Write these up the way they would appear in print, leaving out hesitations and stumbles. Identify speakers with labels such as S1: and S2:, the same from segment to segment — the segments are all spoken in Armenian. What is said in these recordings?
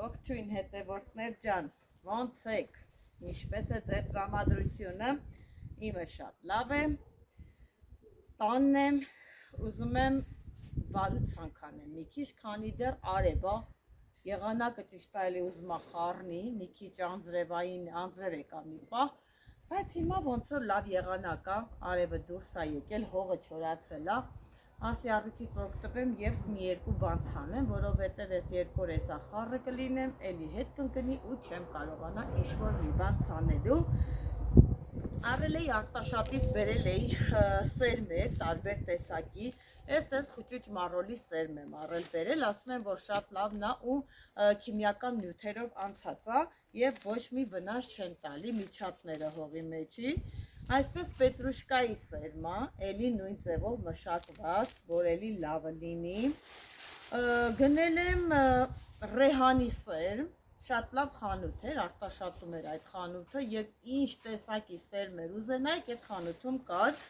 S1: Ողջույն հետևորդներ ջան, ոնց եք, ինչպես է ձեր տրամադրությունը, իմը շատ լավ է, տանն եմ, ուզում եմ վարու ցանկանեմ, մի քիչ քանի դեռ արև է, եղանակը ճիշտ այլի ուզում է խառնի, մի քիչ անձրև եկա մի պահ, բայց հիմա ոնց որ լավ եղանակ է, արևը դուրս է եկել, հողը չորացել է, ասի առիթից օգտվեմ եւ մի երկու բան ցանեմ, որովհետեւ այս երկու օր էսա խառը կլինեմ, էլի հետ կընկնի ու չեմ կարողանա ինչ-որ մի բան ցանելու։ Առել էի Արտաշատից բերել էի սերմեր, տարբեր տեսակի, այս խուճուճ մառոլի սերմ եմ առել բերել, ասում եմ, որ շատ լավն է ու քիմիական նյութերով անցած է եւ ոչ մի վնաս չեն տալի միջատները հողի մեջի։ Այսպես պետրուշկայի սերմա, էլի նույն ձևով մշակված, որ էլի լավը լինի, գնել եմ ռեհանի սերմ, շատ լավ խանութ էր, Արտաշատում էր այդ խանութը եւ ինչ տեսակի սերմեր ուզենայիք այդ խանութում կար,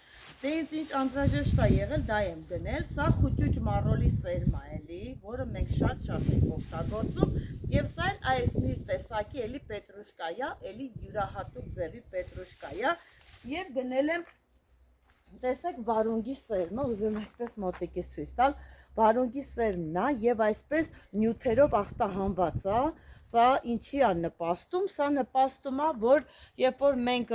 S1: դե ինձ ինչ անհրաժեշտ է եղել, դա եմ գնել, սա խուճուճ մառոլի սերմ է էլի, որը մենք շատ ենք օգտագործում եւ սա այս մի տեսակի էլի պետրուշկա է, էլի յուրահատուկ ձևի պետրուշկա է Եվ գնել եմ, տեսեք վարունգի սերմը, ուզում այսպես մոտիկից ցույց տալ, վարունգի սերմն է եւ այսպես նյութերով ախտահանված է, սա ինչի է նպաստում, սա նպաստում է, որ երբ որ մենք,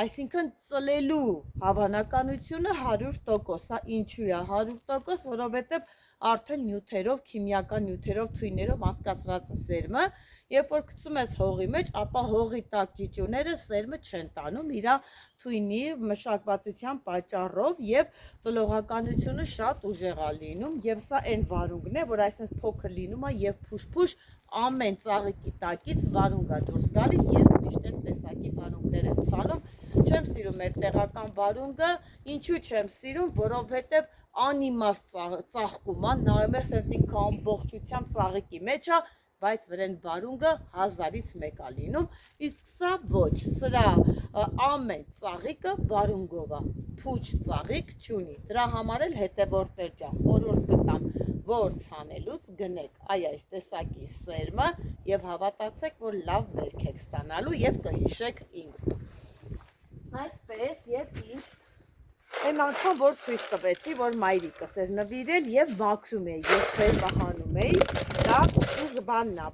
S1: այսինքն ծլելու հավանականությունը 100%, սա ինչու է 100%, որովհետեւ արդեն նյութերով, քիմիական նյութերով, թույներով անցկացրած է սերմը, երբ որ գցում ես հողի մեջ, ապա հողի տակ ճիճուները սերմը չեն տանում իր թույնի մշակվածության պատճառով եւ ծլողականությունը շատ ուժեղ է լինում եւ սա այն վարունգն է, որ այսպես փոքր լինում է եւ փուշ-փուշ ամեն ծաղիկի տակից վարունգ է դուրս գալի, ես միշտ այդ տեսակի վարունգներ եմ ցանում, չեմ սիրում մեր տեղական վարունգը, ինչու չեմ սիրում, որովհետեւ անիմաստ ծաղկում է, նայում ես ասենց ինքը ամբողջությամբ ծաղիկի մեջ է, բայց վրան վարունգը 1000-ից 1 է լինում, իսկ սա ոչ, սրա ամեն ծաղիկը վարունգով է, փուչ ծաղիկ չունի, դրա համար էլ հետևորդներ ջան, խորհուրդ կտամ, որ ցանելուց գնեք այս տեսակի սերմը եւ հավատացեք, որ լավ բերք եք ստանալու եւ կհիշեք ինձ։ Այսպես եւ ինչ Այն անգամ որ ցույց տվեցի, որ մայրիկս էր նվիրել եւ մաքրում էի, ես սերմը հանում էի, դա ուզ բանն է,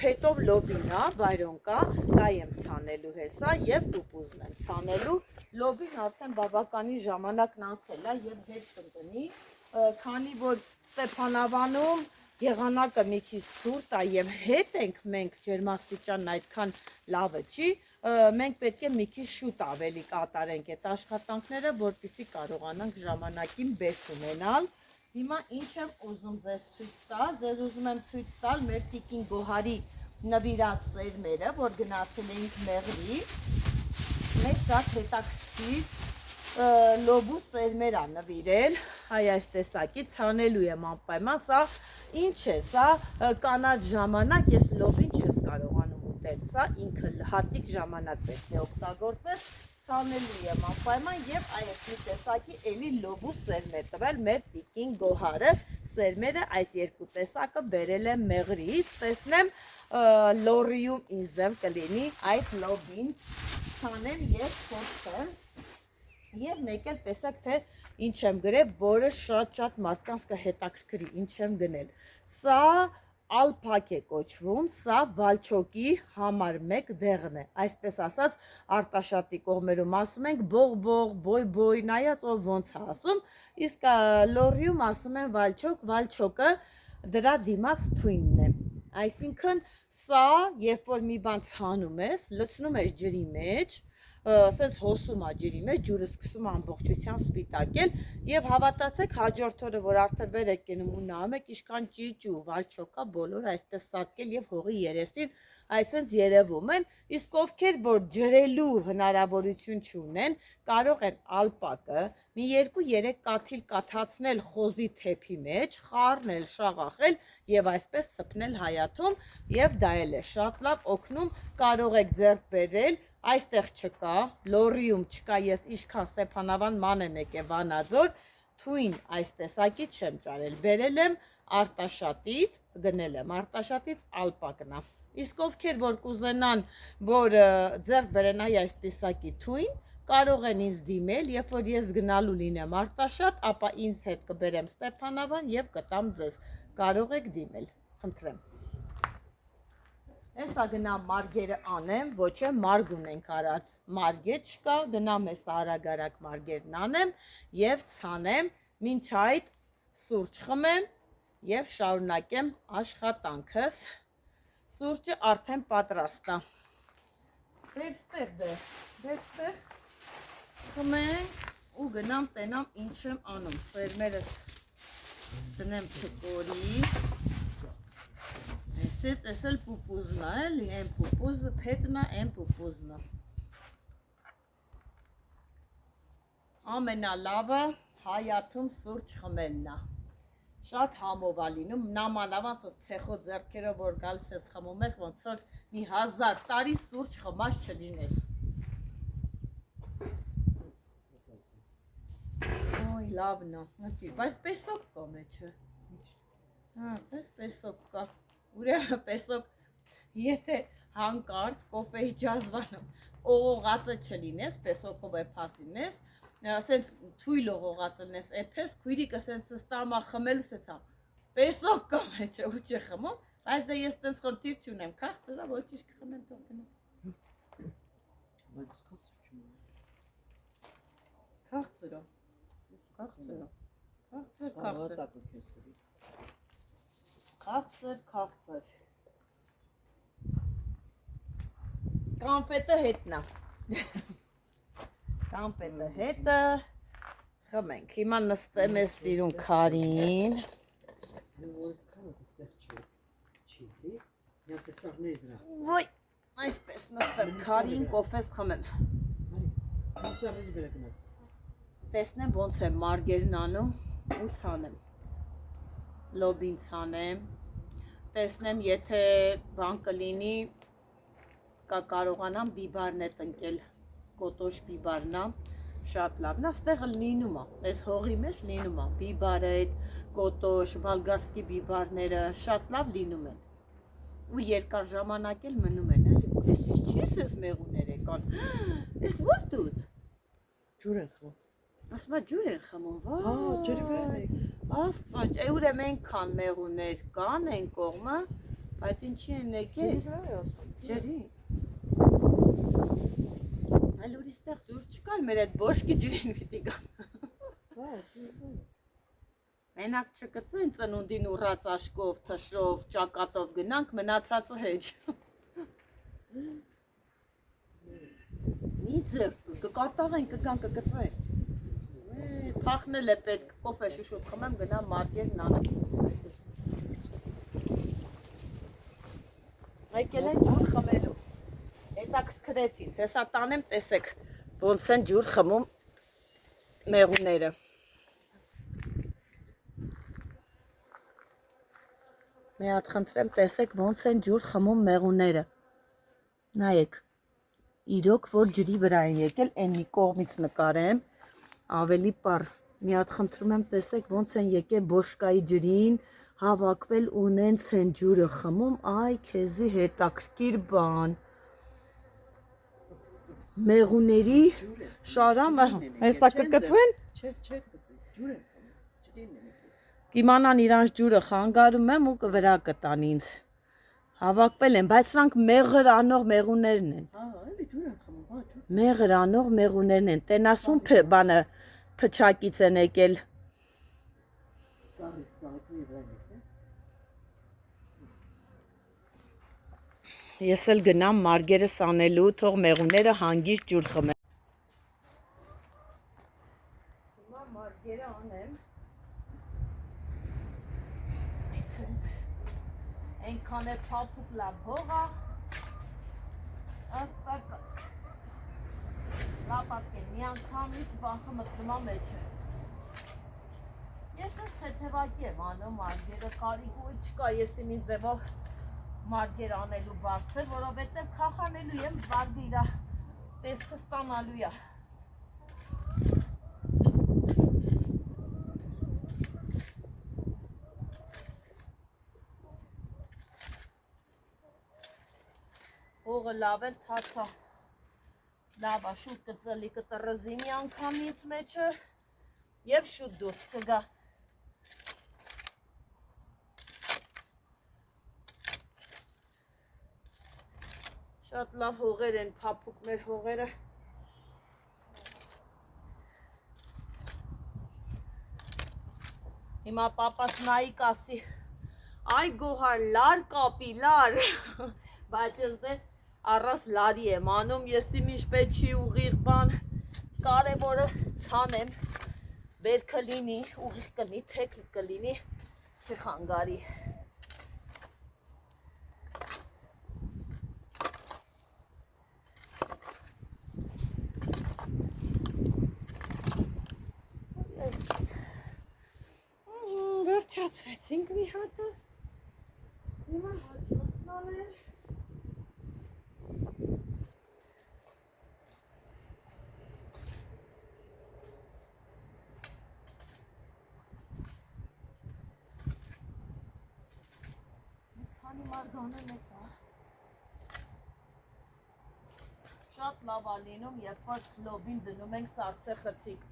S1: փետով լոբին է, վայրոնկա, դա եմ ցանելու հեսա եւ պուպուզն եմ ցանելու, լոբին արդեն բավականին ժամանակն անցել է եւ հետ կընկնի, քանի որ Ստեփանավանում եղանակը մի քիչ ցուրտ է եւ հետ ենք մենք ջերմաստիճանն այդքան լավը չի, մենք պետք է մի քիչ շուտ ավելի կատարենք այդ աշխատանքները, որպեսզի կարողանանք ժամանակին բերք ունենալ։ Հիմա ինչ եմ ուզում ձեզ ցույց տալ, ձեզ ուզում եմ ցույց տալ մեր Տիկին Գոհարի նվիրած սերմերը, որ գնացել էինք Մեղրի։ Մեզ շատ հետաքրքիր լոբու սերմեր է նվիրել, այս տեսակի ցանելու եմ անպայման, սա ինչ է, սա կանաչ ժամանակ ես լոբին չես կարողանում ուտել, սա ինքը հատիկ ժամանակ պետք է օգտագործել, ցանելու եմ անպայման եւ այս մի տեսակի էլի լոբու սերմ է տվել մեր Տիկին Գոհարը, սերմերը այս երկու տեսակը բերել եմ Մեղրիից, տեսնեմ լորիում ինձ կլինի այդ լոբին ցանեմ եւ փորձեմ Եվ մեկ էլ տեսակ թե ինչ եմ գրել, որը շատ մարդկանց կհետաքրքրի, ինչ եմ գնել։ Սա ալփակ է կոչվում, սա վալչոկի համար 1 դեղն է, այսպես ասած Արտաշատի կողմերում ասում ենք բող-բող, բոյ-բոյ, նայած ով ոնց է ասում, իսկ լորիում ասում են վալչոկ, վալչոկը դրա դիմաց թույնն է, այսինքն սա, երբ որ մի բան ցանում ես, լցնում ես ջրի մեջ, սենց հոսում է ջրի մեջ, ջուրը սկսում ամբողջությամբ սպիտակել եւ հավատացեք հաջորդ օրը որ արդեն վեր եք գնում ու նայում եք ինչքան ճիճ ու վալչոկա բոլորը այսպես սատկել եւ հողի երեսին այսենց երևում են, իսկ ովքեր որ ջրելու հնարավորություն չունեն, կարող են ալպակը մի 2-3 կաթիլ կաթացնել խոզի թեփի մեջ, խառնել, շաղախել եւ այսպես ցպնել հայաթում եւ դա էլ է շատ լավ օգնում, կարող եք ձեռք բերել Այստեղ չկա, լորիում չկա, ես ինչքան Ստեփանավան ման եմ եկել Վանաձոր, թույն այս տեսակի չեմ ճարել, բերել եմ արտաշատից գնել եմ, արտաշատից ալպակնա։ Իսկ ովքեր որ կուզենան, որ ձեռք բերեն այսպիսակի թույն, կարող են ինձ դիմել, երբ որ ես գնալու լինեմ արտաշատ, ապա ինձ հետ կբերեմ Ստեփանավան եւ կտամ ձեզ։ Կարող եք դիմել, խնդրեմ։ Հեսա գնամ մարգերը անեմ, ոչ է մարգ ունենք արած, մարգետ չկա, գնամ հեսա արագ մարգերն անեմ եւ ցանեմ, մինչ այդ սուրճ խմեմ եւ շարունակեմ աշխատանքս։ Սուրճը արդեն պատրաստ է։ Դերստեղ խմենք ու գնամ տենամ ինչ եմ անում, սերմերս դնեմ չկորի։ Էս էլ պուպուզն է, էլի, են պուպուզը, փետնա, են պուպուզնը։ Ամենալավը հայաթում սուրճ խմելն է։ Շատ համով է լինում, նամանավանց ցեխո ձեռքերով որ գալիս ես խմում ես, ոնց որ մի 1000 տարի սուրճ խմած չլինես։ Ոյ, լավն է, բայց պեսոկ կա մեջը։ Հա, պեսոկ կա։ Ուրեմն պեսոկ, եթե հանկարծ կոֆեի ջազվանում օղողածը չլինես, պեսոկով էփաս լինես, ասենց թույլ օղողածը լինես, էփես, քույրիկը ասենց ստամա խմելու սեցա, պեսոկ կա մեջը, ու չի խմում, բայց դե ես տենց խնդիր չունեմ, քաղցրա ոչինչ կխմեմ թող գնամ։
S2: Բայց քաղցր չունեմ։
S1: Քաղցր։ Կանֆետը հետնա։ Կանֆետը հետը խմենք։ Հիմա նստեմ ես սիրուն քարին։ Ոյ, այսպես նստեմ քարին, կոֆես խմեմ։ Տեսնեմ ոնց եմ մարգերն անում ու ցանեմ։ Լոբին ցանեմ, տեսնեմ եթե բան կլինի, կարողանամ բիբարնե տնկել, կոտոշ բիբարնա, շատ լավն է, ստեղը լինում է, այս հողի մեջ լինում է, բիբարը, կոտոշ, բալգարսկի բիբարները շատ լավ լինում են, ու երկար ժամանակ էլ մնում են, էլի, ես չես ես մեղուներ եկան, ես որ դուց,
S2: ջուր են խմում,
S1: ասում է ջուր են խմում,
S2: հա, ջրի վրա են,
S1: աստված, ուրեմն այնքան մեղուներ կան այն կողմը, բայց ինչի են եկել,
S2: ջրի վրա է ասում,
S1: ջրի, այլ ուրիշ տեղ ջուր չկար, մեր այդ բոշկի ջրին պիտի կան, մենակ չկծեն ծնունդին ուռած աշկով, թշրով, ճակատով գնանք, մնացածը հեչ, մի ձև տուր, կկատաղեն, կգան, կկծեն, փախնել է պետք, կոֆե շուշուտ խմեմ, գնամ մարգերն անեմ, եկել են ջուր խմելու, հետաքրքրեց ինձ, հեսա տանեմ, տեսեք, ոնց են ջուր խմում մեղուները, մի հատ խնդրեմ, տեսեք ոնց են ջուր խմում մեղուները, նայեք, իրոք որ ջրի վրա են եկել, են մի կողմից նկարեմ, ավելի պարզ, մի հատ խնդրում եմ տեսեք ոնց են եկել բոշկայի ջրին, հավաքվել ու նենց են ջուրը խմում, այ քեզի հետաքրքիր բան, մեղուների շարամը, հեսա կկծեն,
S2: չէ, ջուր են խմում, ջրին են եկել,
S1: կիմանան իրանց ջուրը խանգարում եմ ու կվրա կտան ինձ, հավաքվել են, բայց սրանք մեղր անող մեղուներն են,
S2: հա, էլի ջուր են խմում, հա, ջուր,
S1: մեղր անող մեղուներն են, տենասուն բանը փչակից են եկել,
S2: դաղիքների վրա են եկել,
S1: ես էլ գնամ մարգերս անելու, թող մեղուները հանգիստ ջուր խմեն, հիմա մարգերը անեմ, այնքան է փափուկ լավ հողա, լապատկեն, մի անգամից բախը մտնում է մեջը, ես ես թեթևակի եմ անում մարգերը, կարիք ու չկա եսի մի ձևով մարգեր անելու բարձր, որովհետև քախանելու եմ բարգը իրա տեսքը ստանալու է, Հողը լավ էլ թացա։ Լավ է, շուտ կծլի կտրզի մի անգամից մեջը և շուտ դուրս կգա։ Շատ լավ հողեր են, փափուկ մեր հողերը։ Հիմա պապաս նայի կասի, այ գոհար, լար կապի, լար, բայց ես դե առաս լարի եմ անում, եսի միշպետ չի ուղիղ բան, կարևորը ցանեմ, բերքը լինի, ուղիղ կլինի, թեք կլինի, չխանգարի։ Վերջացրեցինք մի հատը, հիմա հաջորդն անել։ Քանի մարգանել է դա։ Շատ լավ է լինում, երբ որ լոբին դնում ենք սառցե խցիկ։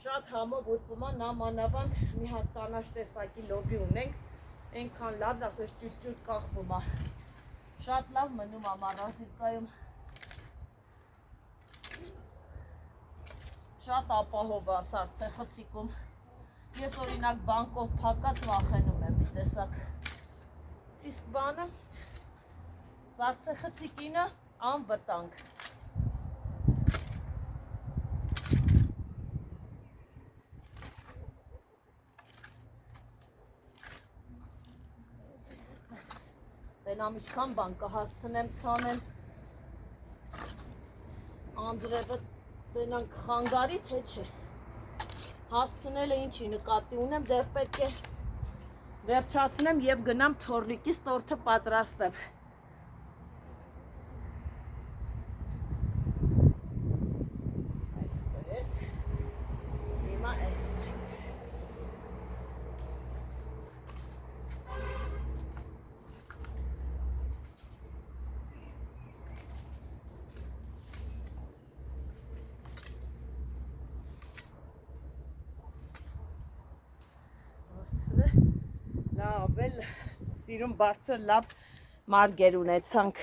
S1: Շատ համով ուտվում է, նամանավանդ մի հատ կանաչ տեսակի լոբի ունենք, այնքան լավ, ասես ճուտ-ճուտ կախվում է։ Շատ լավ մնում է մառազիկայում։ Շատ ապահով է սառցե խցիկում։ Ես օրինակ բանկով փակած վախենում եմ մի տեսակ։ Իսկ բանը սառցե խցիկինը անվտանգ։ Տենամ իչքան բան կհասցնեմ ցանեմ, անձրևը տենանք խանգարի, թե չէ, հասցնել է ինչի նկատի ունեմ, դեռ պետք է վերջացնեմ և գնամ թորլիկից տորթը պատրաստեմ։ Այսպես, հիմա այս լավ էլ սիրուն բարձր լավ մարգեր ունեցանք։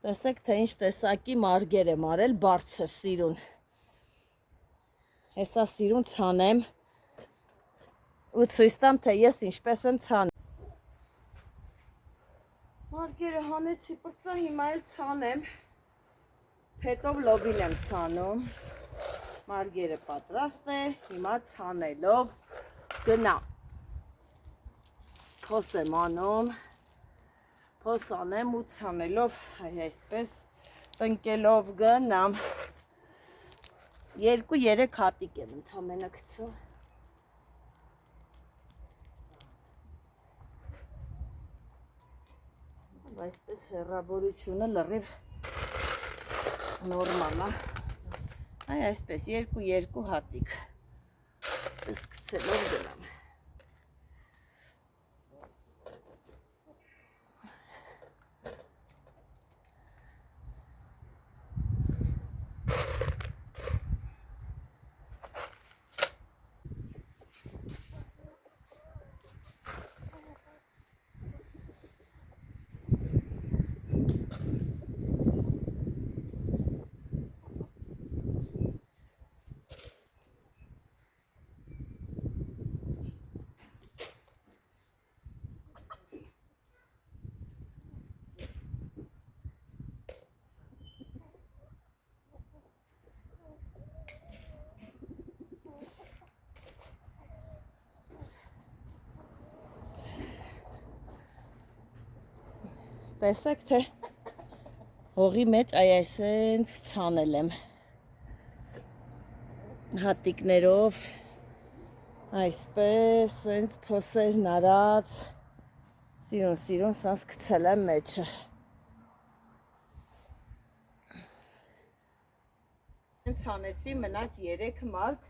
S1: Տեսեք, թե ինչ տեսակի մարգեր եմ արել, բարձր սիրուն։ Հեսա սիրուն ցանեմ ու ցույց տամ, թե ես ինչպես եմ ցանում։ Մարգերը հանեցի պրծա, հիմա էլ ցանեմ։ Փետով լոբին եմ ցանում։ Մարգերը պատրաստ է, հիմա ցանելով գնամ։ Փոս եմ անում, փոս անեմ ու ցանելով այսպես տնկելով գնամ։ 2-3 հատիկ եմ ընդամենը գցում։ Այսպես հեռավորությունը լրիվ նորմալ է։ Այ այսպես 2 հատիկ։ Այսպես գցելով գնամ։ Տեսեք, թե հողի մեջ այսենց ցանել եմ հատիկներով, այսպես, սենց փոսերն արած, սիրուն սանց գցել եմ մեջը։ Ցանեցի, մնաց 3 մարդ,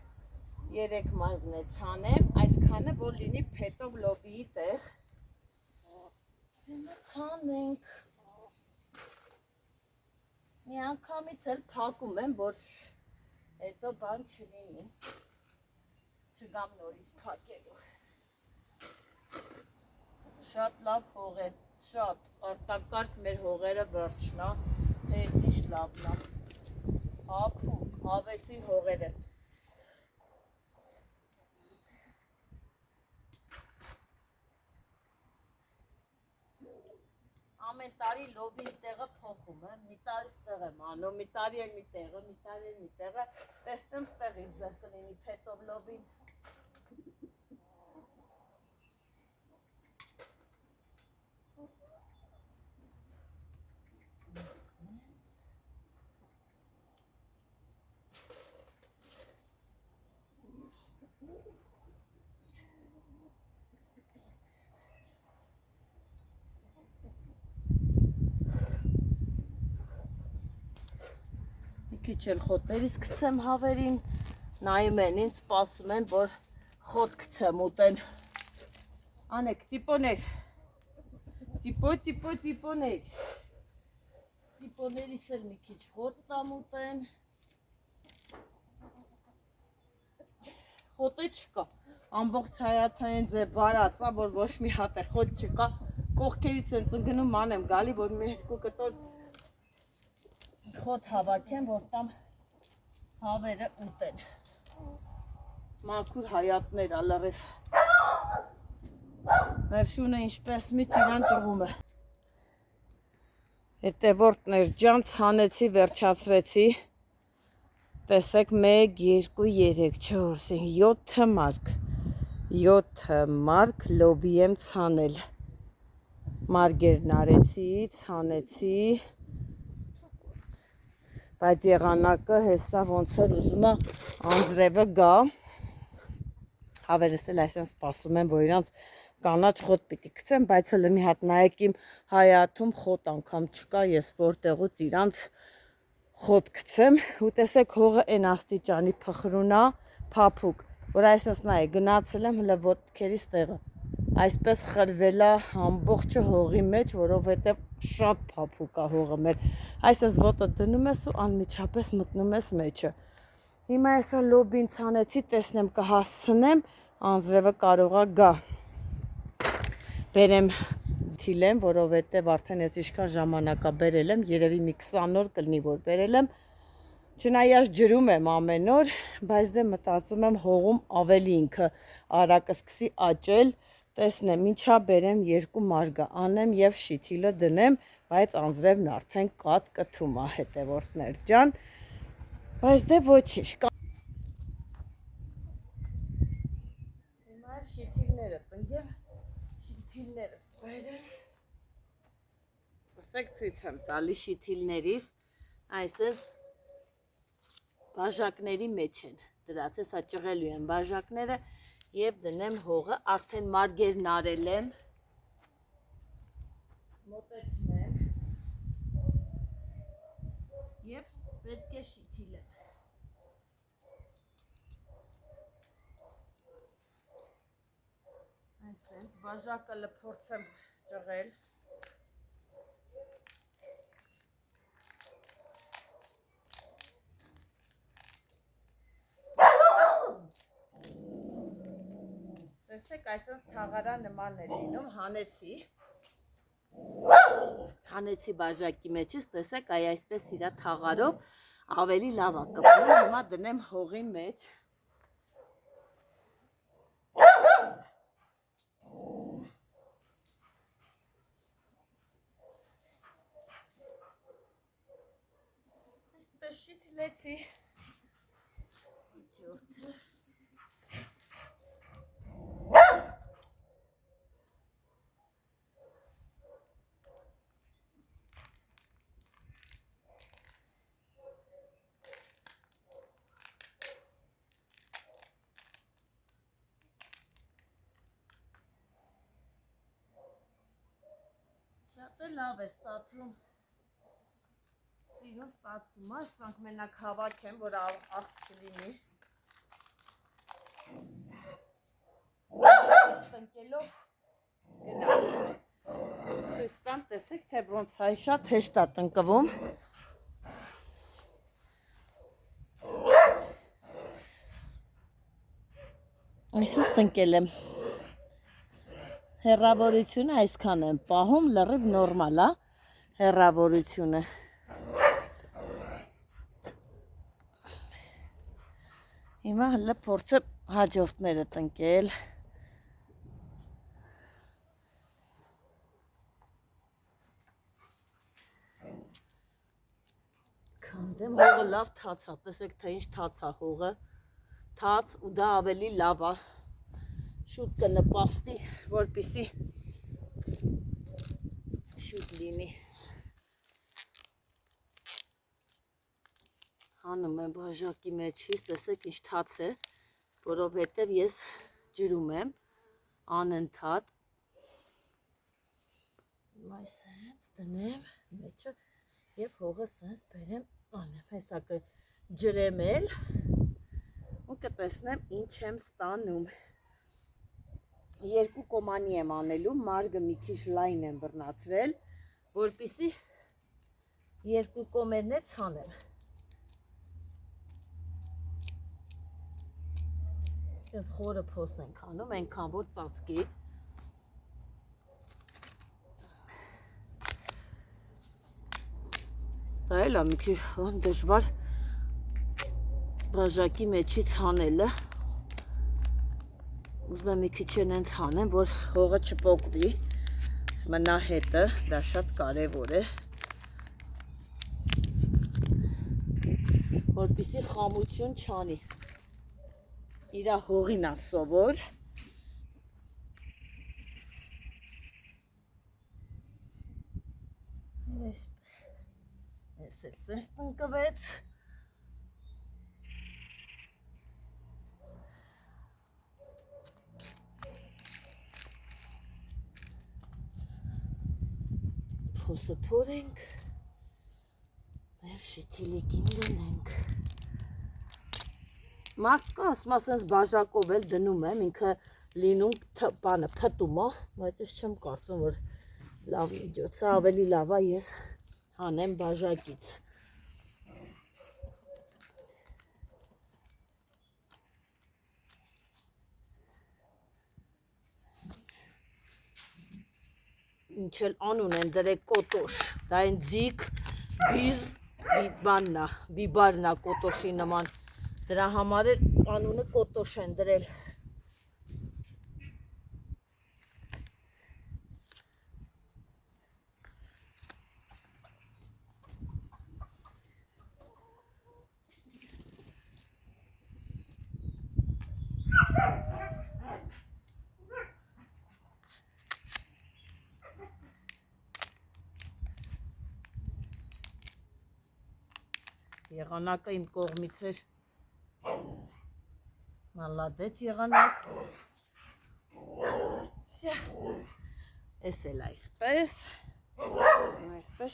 S1: 3 մարգն է ցանեմ, այսքանը, որ լինի փետով լոբիի տեղ։ Հիմա ցանենք։ Միանգամից էլ փակում եմ, որ հետո բան չլինի։ Չգամ նորից փակելու։ Շատ լավ հող է, շատ արտակարգ մեր հողերը վերջնա, հետիշ լավն է, հապուկ, հավեսին հողերը։ Ամեն տարի լոբիի տեղը փոխում եմ, մի տարի ստեղ եմ անում, մի տարի էլ մի տեղը, մի տարի էլ մի տեղը, տեսնեմ ստեղից ձեր կլինի փետով լոբին։ Քիչ էլ խոտներից գցեմ հավերին, նայում են ինձ, սպասում են, որ խոտ գցեմ ուտեն։ Անեք, ծիպոներ, ծիպոներ, ծիպոներիս էլ մի քիչ խոտ տամ ուտեն։ Խոտը չկա, ամբողջ հայաթային ձև վարածա, որ ոչ մի հատ է խոտ չկա, կողքերից են ծնգնում անեմ գալի, որ մի երկու կտոր խոտ հավաքեմ, որ տամ հավերը ուտեն։ Մաքուր հայատներ ալարև։ Մեր շունը ինչպես միտ իրան ճղում է։ Հետևորդներ ջան, ցանեցի, վերջացրեցի։ Տեսեք 1, 2, 3, 4, 5, 7 մարկ։ 7 մարկ լոբի եմ ցանել։ Մարգերն արեցի, ցանեցի։ Բայց եղանակը հեսա ոնց որ ուզում է անձրևը գա։ Հավերս էլ այսպես սպասում եմ, որ իրանց կանաչ խոտ պիտի գցեմ, բայց հələ մի հատ նայեք իմ հայաթում խոտ անգամ չկա, ես որտեղուց իրանց խոտ գցեմ, ու տեսեք հողը այն աստիճանի փխրուն է, փափուկ, որ այսպես նայեք գնացել եմ հələ ոտքերիս տեղը։ Այսպես խրվել է ամբողջը հողի մեջ, որովհետև շատ փափուկ է հողը մեր։ Այսպես ոտը դնում ես ու անմիջապես մտնում ես մեջը։ Հիմա այսա լոբին ցանեցի, տեսնեմ կհասցնեմ, անձրևը կարող է գա։ Բերեմ թիլեմ, որովհետև արդեն ես ինչքան ժամանակա բերել եմ, երևի մի 20 օր կլինի, որ բերել եմ։ Չնայած ջրում եմ ամեն օր, բայց դե մտածում եմ հողում ավելի ինքը արագ սկսի աճել, տեսնեմ ինչա բերեմ 2 մարգա անեմ եւ շիթիլը դնեմ, բայց անձրևն արդեն կատ կթում է հետևորդներ ջան, բայց դե ոչինչ։ Հիմա շիթիլները տնկեմ, շիթիլներս բերեմ։ Տեսեք ցույց եմ տալի շիթիլներիս, այսպես բաժակների մեջ են դրած, հեսա ճղելու են բաժակները և դնեմ հողը, արդեն մարգերն արել եմ, մոտեցնեմ և պետք է շիթիլեմ։ Այսենց բաժակը լփորձեմ ճղել։ Տեսեք, այսպես թաղարա նման է լինում, հանեցի բաժակի մեջից, տեսեք, այսպես իրա թաղարով ավելի լավ է կպնում, հիմա դնեմ հողի մեջ։ Այսպես շիթիլեցի։ Շատ է լավ է ստացվում, սիրուն ստացվում է, սրանք մենակ հավաքեմ, որ աղ չլինի։ Տնկելով գնալ։ Ցույց տամ, տեսեք, թե ոնց է շատ հեշտ է տնկվում։ Այսպես տնկել եմ։ Հեռավորությունը այսքան եմ պահում, լրիվ նորմալ է հեռավորությունը։ Հիմա հələ փորձեմ հաջորդները տնկել։ Քանդեմ հողը լավ թաց է, տեսեք թե ինչ թաց է հողը, թաց ու դա ավելի լավ է, շուտ կնպաստի, որպեսզի շուտ լինի։ Հանում եմ բաժակի մեջից, տեսեք ինչ թաց է, որովհետև ես ջրում եմ անընդհատ։ Այս հենց դնեմ մեջը և հողը սենց բերեմ անեմ, հեսա կջրեմ էլ ու կտեսնեմ ինչ եմ ստանում։ Երկու կոմանի եմ անելու, մարգը մի քիչ լայն եմ բռնացրել, որպեսզի երկու կոմերն է ցանեմ։ Ես խորը փոս ենք անում, այնքան որ ծածկի։ Դա էլ է մի քիչ դժվար բաժակի մեջից հանելը։ Ուզում եմ մի քիչ հենց հանեմ, որ հողը չպոկվի, մնա հետը, դա շատ կարևոր է, որպեսզի խամություն չանի։ Իրա հողին է սովոր։ Ես էլ սենց տնկվեց։ Փոսը փորենք, մեր շիթիլիկին դնենք։ Մարդ կա, ասում ասենց բաժակով էլ դնում եմ, ինքը լինում բանը փտում է, բայց ես չեմ կարծում, որ լավ միջոց է, ավելի լավ է ես հանեմ բաժակից։ Ինչ էլ անուն են դրել կոտոշ, դա են ձիգ, բիզ, բաննա, բիբարնա կոտոշի նման, դրա համար էլ անունը կոտոշ են դրել։ Եղանակը իմ կողմից էր, մալադեց եղանակ, ես էլ այսպես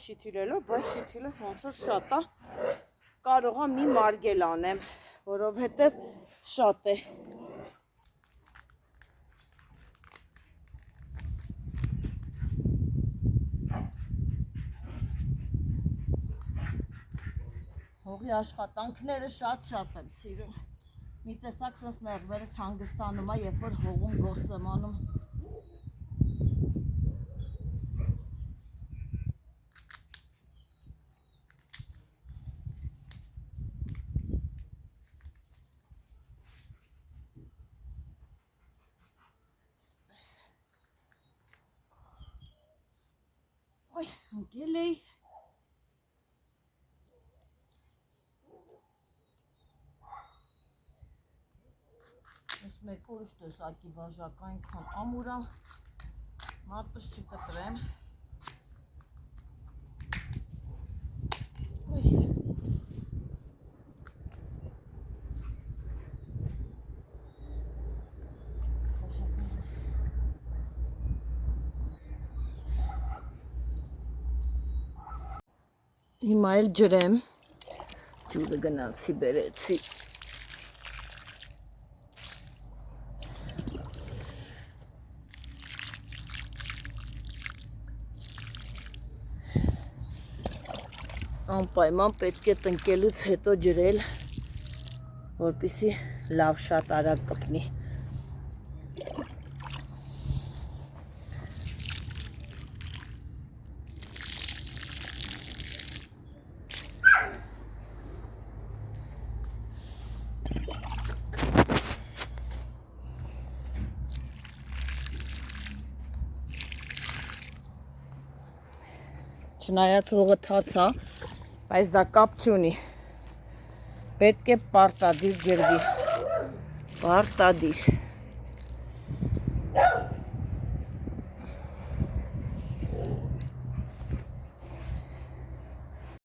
S1: շիթիլելով, բայց շիթիլը ոնց որ շատ է, կարող է մի մարգել անեմ, որովհետև շատ է։ Հողի աշխատանքները շատ եմ սիրում։ Մի տեսակ սենց նեղվերս հանգստանում է, երբ որ հողում գործ եմ անում։ Ոյ, ընկել էի։ Ես մեկ ուրիշ տեսակի բաժակ այնքան ամուր է, մատս չկտրեմ։ Հիմա էլ ջրեմ, ջուրը գնացի բերեցի։ Անպայման պետք է տնկելուց հետո ջրել, որպեսզի լավ շատ արագ կպնի։ Չնայած հողը թաց է, բայց դա կապ չունի։ Պետք է պարտադիր ջրվի։ Պարտադիր։